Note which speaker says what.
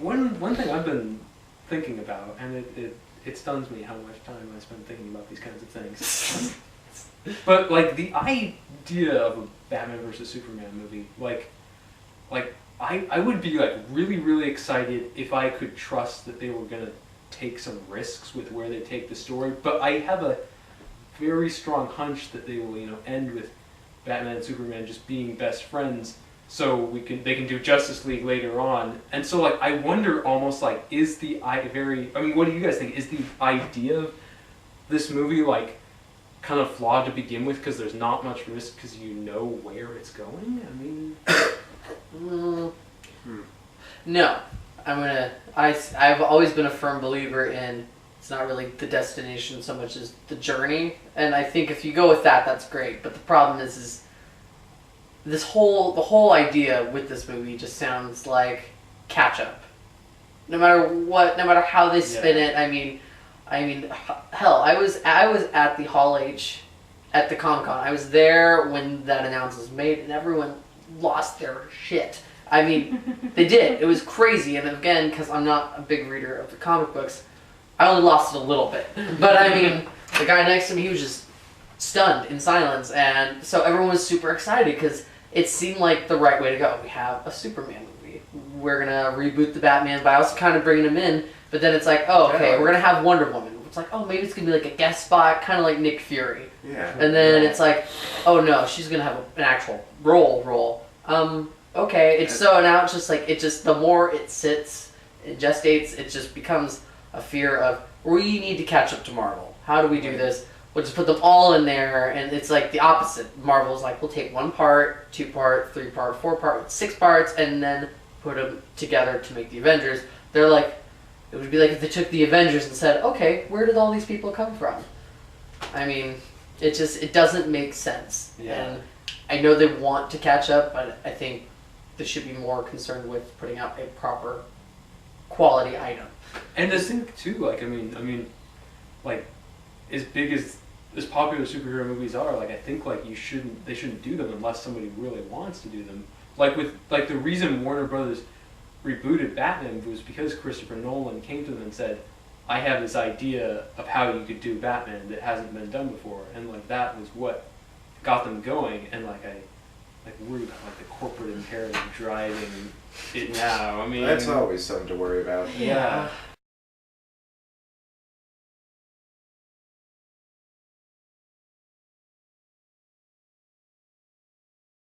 Speaker 1: one thing I've been thinking about, and it stuns me how much time I spend thinking about these kinds of things. But like the idea of a Batman versus Superman movie, like I would be like really excited if I could trust that they were gonna take some risks with where they take the story. But I have a very strong hunch that they will, end with Batman and Superman just being best friends. So they can do Justice League later on, and so like I wonder almost like what do you guys think? Is the idea of this movie like kind of flawed to begin with because there's not much risk because you know where it's going? I mean,
Speaker 2: no, I've always been a firm believer in it's not really the destination so much as the journey, and I think if you go with that, that's great. But the problem is the whole idea with this movie just sounds like catch up. No matter how they spin it. I mean, hell, I was at the Hall H at the Comic-Con. I was there when that announcement was made, and everyone lost their shit. I mean, they did. It was crazy. And again, because I'm not a big reader of the comic books, I only lost it a little bit. But I mean, the guy next to me, he was just stunned in silence. And so everyone was super excited because it seemed like the right way to go. We have a Superman movie. We're going to reboot the Batman by also kind of bringing him in. But then it's like, oh, okay, we're going to have Wonder Woman. It's like, oh, maybe it's going to be like a guest spot, kind of like Nick Fury.
Speaker 3: Yeah.
Speaker 2: And then it's like, oh no, she's going to have an actual role. Okay, it's so now it's just like, the more it sits, it gestates, it just becomes a fear of, we need to catch up to Marvel. How do we do this? We'll just put them all in there, and it's like the opposite. Marvel's like, we'll take 1 part, 2 part, 3 part, 4 part, 6 parts, and then put them together to make the Avengers. They're like, it would be like if they took the Avengers and said, okay, where did all these people come from? I mean, it doesn't make sense.
Speaker 1: Yeah.
Speaker 2: And I know they want to catch up, but I think they should be more concerned with putting out a proper quality item.
Speaker 1: And the thing too, like I mean, like as big as popular superhero movies are, like I think like they shouldn't do them unless somebody really wants to do them. Like the reason Warner Brothers rebooted Batman was because Christopher Nolan came to them and said, I have this idea of how you could do Batman that hasn't been done before, and like that was what got them going. And like worry about like the corporate imperative driving it now. I mean,
Speaker 3: that's always something to worry about.
Speaker 2: Yeah.